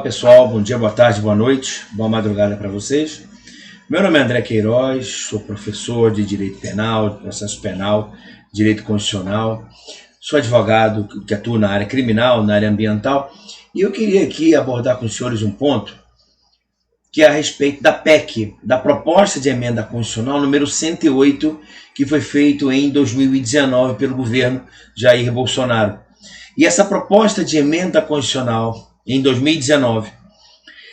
pessoal, bom dia, boa tarde, boa noite, boa madrugada para vocês. Meu nome é André Queiroz, sou professor de Direito Penal, de Processo Penal, Direito Constitucional, sou advogado que atua na área criminal, na área ambiental, e eu queria aqui abordar com os senhores um ponto que é a respeito da PEC, da Proposta de Emenda Constitucional número 108, que foi feito em 2019 pelo governo Jair Bolsonaro. E essa proposta de emenda constitucional em 2019,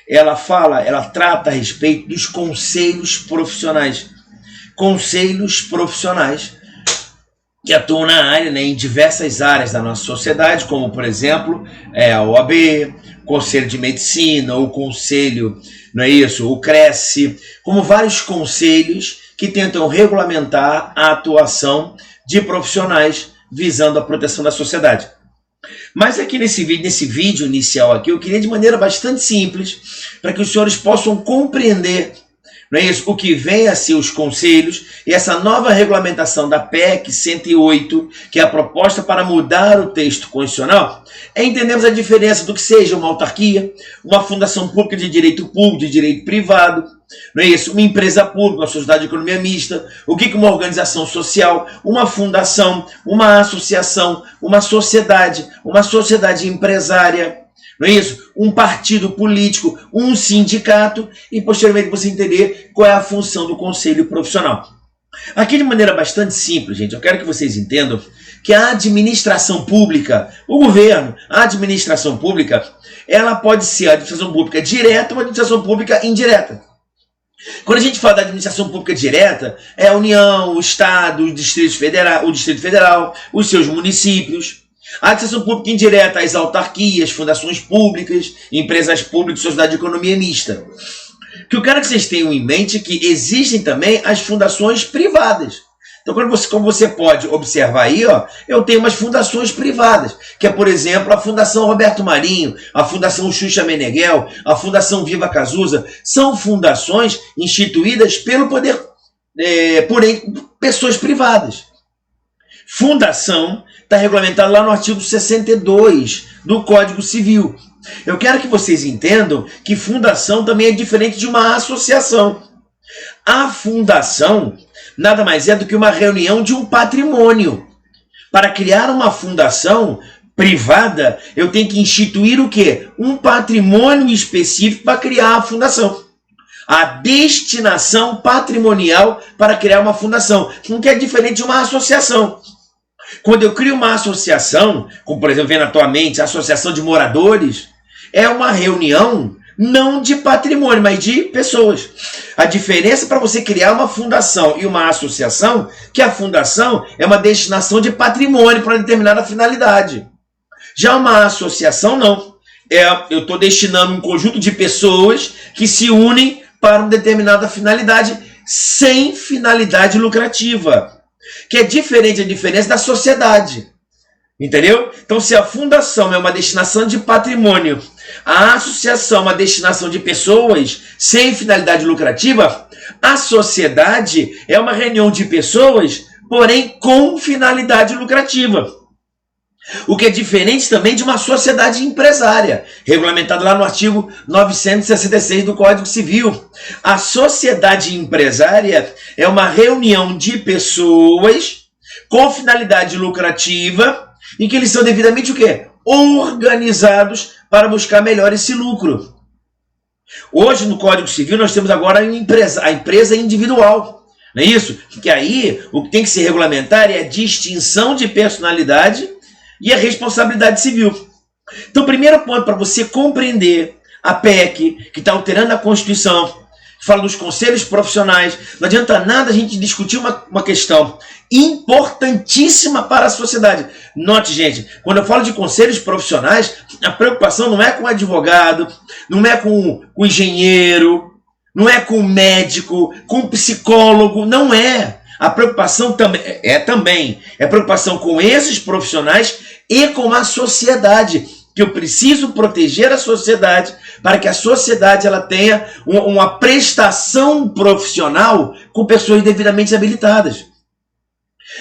ela trata a respeito dos conselhos profissionais. Conselhos profissionais que atuam na área, né, em diversas áreas da nossa sociedade, como, por exemplo, a OAB, Conselho de Medicina, o Conselho, não é isso? O CRECE, como vários conselhos que tentam regulamentar a atuação de profissionais visando a proteção da sociedade. Mas aqui nesse vídeo inicial aqui, eu queria de maneira bastante simples, para que os senhores possam compreender, não é isso, o que vem a ser os conselhos e essa nova regulamentação da PEC 108, que é a proposta para mudar o texto constitucional, entendemos a diferença do que seja uma autarquia, uma fundação pública de direito público, de direito privado, não é isso? Uma empresa pública, uma sociedade de economia mista, o que uma organização social, uma fundação, uma associação, uma sociedade empresária, não é isso? Um partido político, um sindicato e posteriormente você entender qual é a função do conselho profissional. Aqui de maneira bastante simples, gente, eu quero que vocês entendam que a administração pública, o governo, a administração pública, ela pode ser a administração pública direta ou a administração pública indireta. Quando a gente fala da administração pública direta, é a União, o Estado, o Distrito Federal, os seus municípios. A administração pública indireta, as autarquias, fundações públicas, empresas públicas, sociedade de economia mista. O que eu quero que vocês tenham em mente é que existem também as fundações privadas. Então, como você pode observar aí, ó, eu tenho umas fundações privadas, que é, por exemplo, a Fundação Roberto Marinho, a Fundação Xuxa Meneghel, a Fundação Viva Cazuza. São fundações instituídas pelo poder, por pessoas privadas. Fundação está regulamentado lá no artigo 62 do Código Civil. Eu quero que vocês entendam que fundação também é diferente de uma associação. A fundação nada mais é do que uma reunião de um patrimônio. Para criar uma fundação privada, eu tenho que instituir o quê? Um patrimônio específico para criar a fundação. A destinação patrimonial para criar uma fundação, que é diferente de uma associação. Quando eu crio uma associação, como por exemplo vem na tua mente, a associação de moradores, é uma reunião não de patrimônio, mas de pessoas. A diferença para você criar uma fundação e uma associação, que a fundação é uma destinação de patrimônio para determinada finalidade. Já uma associação não. Eu estou destinando um conjunto de pessoas que se unem para uma determinada finalidade, sem finalidade lucrativa. Que é diferente a diferença da sociedade. Entendeu? Então, se a fundação é uma destinação de patrimônio, a associação é uma destinação de pessoas sem finalidade lucrativa, a sociedade é uma reunião de pessoas, porém com finalidade lucrativa. O que é diferente também de uma sociedade empresária, regulamentada lá no artigo 966 do Código Civil. A sociedade empresária é uma reunião de pessoas com finalidade lucrativa, em que eles são devidamente o quê? Organizados para buscar melhor esse lucro. Hoje, no Código Civil, nós temos agora a empresa individual. Não é isso? Que aí, o que tem que se regulamentar é a distinção de personalidade e a responsabilidade civil. Então, o primeiro ponto para você compreender a PEC, que está alterando a Constituição, fala dos conselhos profissionais, não adianta nada a gente discutir uma questão importantíssima para a sociedade. Note, gente, quando eu falo de conselhos profissionais, a preocupação não é com o advogado, não é com o engenheiro, não é com o médico, com o psicólogo, não é. A preocupação também é preocupação com esses profissionais e com a sociedade, que eu preciso proteger a sociedade para que a sociedade ela tenha uma prestação profissional com pessoas devidamente habilitadas.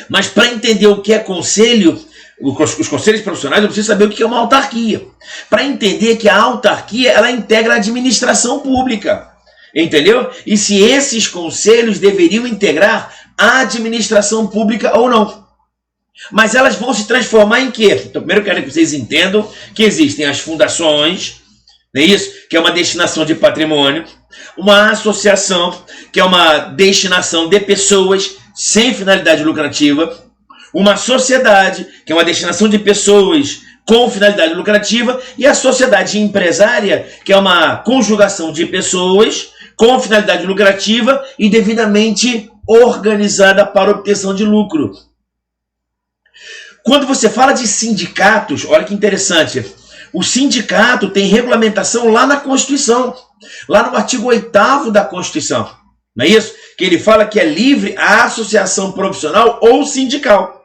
Mas para entender o que é conselho, os conselhos profissionais, eu preciso saber o que é uma autarquia. Para entender que a autarquia, ela integra a administração pública. Entendeu? E se esses conselhos deveriam integrar a administração pública ou não. Mas elas vão se transformar em quê? Então, primeiro eu quero que vocês entendam que existem as fundações, não é isso? Que é uma destinação de patrimônio, uma associação, que é uma destinação de pessoas sem finalidade lucrativa, uma sociedade, que é uma destinação de pessoas com finalidade lucrativa, e a sociedade empresária, que é uma conjugação de pessoas com finalidade lucrativa e devidamente organizada para obtenção de lucro. Quando você fala de sindicatos, olha que interessante, o sindicato tem regulamentação lá na Constituição, lá no artigo 8º da Constituição, não é isso? Que ele fala que é livre a associação profissional ou sindical.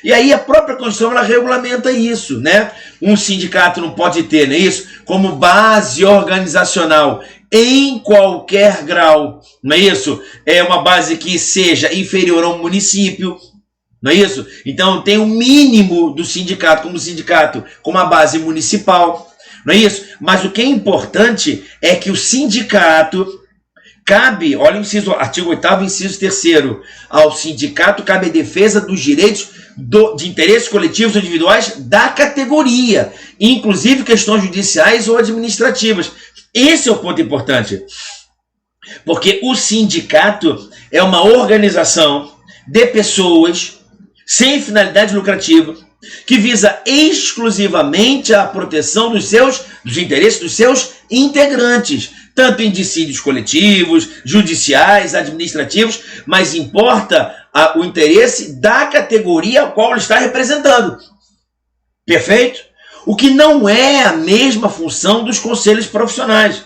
E aí a própria Constituição ela regulamenta isso, né? Um sindicato não pode ter, não é isso? Como base organizacional em qualquer grau, não é isso? É uma base que seja inferior a um município, não é isso? Então tem o mínimo do sindicato, como sindicato com uma base municipal, não é isso? Mas o que é importante é que o sindicato cabe, olha o inciso, artigo 8º, inciso 3º, ao sindicato cabe a defesa dos direitos de interesses coletivos ou individuais da categoria, inclusive questões judiciais ou administrativas. Esse é o ponto importante, porque o sindicato é uma organização de pessoas sem finalidade lucrativa, que visa exclusivamente a proteção dos interesses dos seus integrantes, tanto em dissídios coletivos, judiciais, administrativos, mas importa o interesse da categoria a qual ele está representando. Perfeito? O que não é a mesma função dos conselhos profissionais.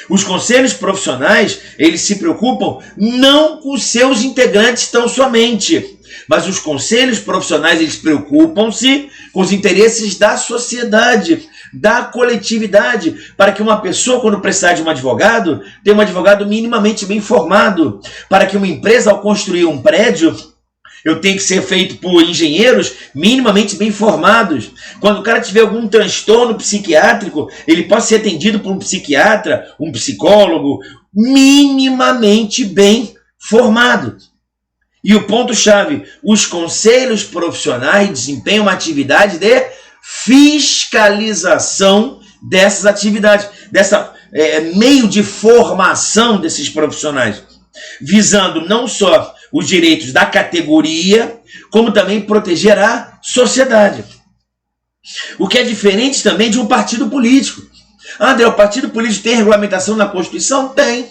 Os conselhos profissionais, eles se preocupam não com seus integrantes tão somente, mas os conselhos profissionais, eles preocupam-se com os interesses da sociedade, da coletividade, para que uma pessoa, quando precisar de um advogado, tenha um advogado minimamente bem formado, para que uma empresa, ao construir um prédio, eu tenho que ser feito por engenheiros minimamente bem formados. Quando o cara tiver algum transtorno psiquiátrico, ele pode ser atendido por um psiquiatra, um psicólogo, minimamente bem formado. E o ponto-chave, os conselhos profissionais desempenham uma atividade de fiscalização dessas atividades, dessa meio de formação desses profissionais, visando não só os direitos da categoria, como também proteger a sociedade. O que é diferente também de um partido político. André, o partido político tem regulamentação na Constituição? Tem.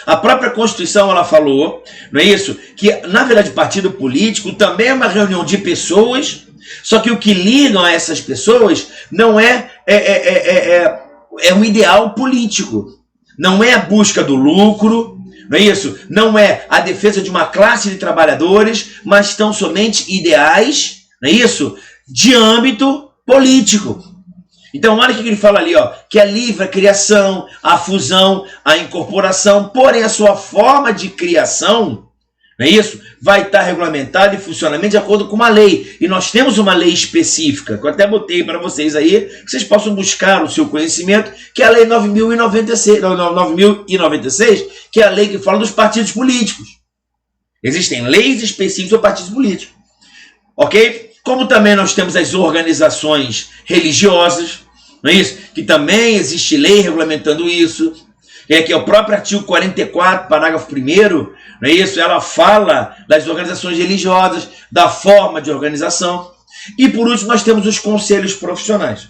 A própria Constituição ela falou, não é isso? Que, na verdade, o partido político também é uma reunião de pessoas, só que o que ligam a essas pessoas não é um ideal político. Não é a busca do lucro, não é isso? Não é a defesa de uma classe de trabalhadores, mas tão somente ideais, não é isso? De âmbito político. Então, olha o que ele fala ali, ó, que é livre a criação, a fusão, a incorporação, porém a sua forma de criação, não é isso? Vai estar regulamentado e funcionamento de acordo com uma lei. E nós temos uma lei específica, que eu até botei para vocês aí, que vocês possam buscar o seu conhecimento, que é a Lei 9.096, que é a lei que fala dos partidos políticos. Existem leis específicas para partidos políticos. Ok? Como também nós temos as organizações religiosas, não é isso? Que também existe lei regulamentando isso. Que é o próprio artigo 44, parágrafo 1º, não é isso? Ela fala das organizações religiosas, da forma de organização. E por último, nós temos os conselhos profissionais.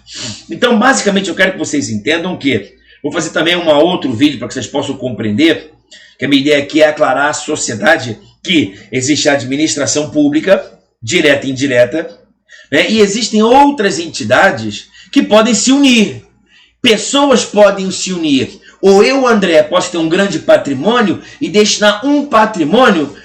Então, basicamente, eu quero que vocês entendam que, vou fazer também um outro vídeo para que vocês possam compreender, que a minha ideia aqui é aclarar à sociedade que existe a administração pública, direta e indireta, né? E existem outras entidades que podem se unir. Pessoas podem se unir. Ou eu, André, posso ter um grande patrimônio e destinar um patrimônio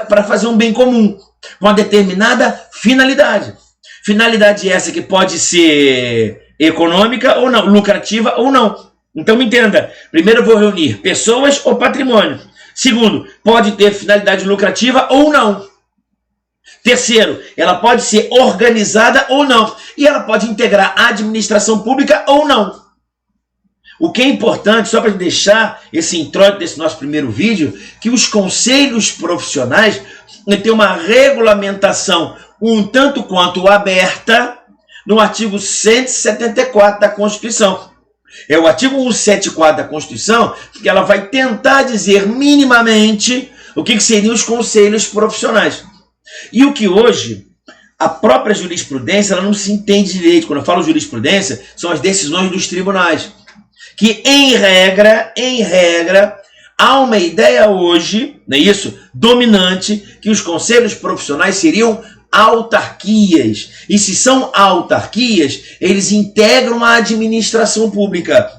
para fazer um bem comum, com uma determinada finalidade. Finalidade essa que pode ser econômica ou não, lucrativa ou não. Então me entenda, primeiro eu vou reunir pessoas ou patrimônio. Segundo, pode ter finalidade lucrativa ou não. Terceiro, ela pode ser organizada ou não. E ela pode integrar a administração pública ou não. O que é importante, só para deixar esse introito desse nosso primeiro vídeo, que os conselhos profissionais têm uma regulamentação um tanto quanto aberta no artigo 174 da Constituição. É o artigo 174 da Constituição que ela vai tentar dizer minimamente o que seriam os conselhos profissionais. E o que hoje a própria jurisprudência ela não se entende direito. Quando eu falo jurisprudência, são as decisões dos tribunais. Que em regra, há uma ideia hoje, não é isso? Dominante, que os conselhos profissionais seriam autarquias. E se são autarquias, eles integram a administração pública.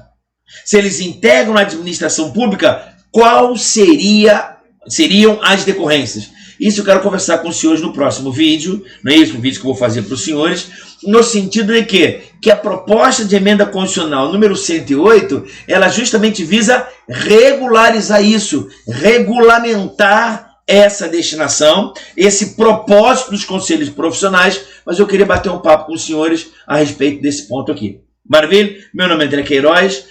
Se eles integram a administração pública, qual seriam as decorrências? Isso eu quero conversar com os senhores no próximo vídeo, não é isso? Um vídeo que eu vou fazer para os senhores, no sentido de que a proposta de emenda constitucional número 108, ela justamente visa regularizar isso, regulamentar essa destinação, esse propósito dos conselhos profissionais, mas eu queria bater um papo com os senhores a respeito desse ponto aqui. Maravilha? Meu nome é André Queiroz,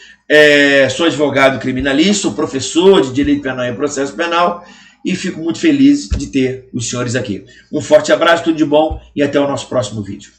sou advogado criminalista, sou professor de Direito Penal e Processo Penal, e fico muito feliz de ter os senhores aqui. Um forte abraço, tudo de bom e até o nosso próximo vídeo.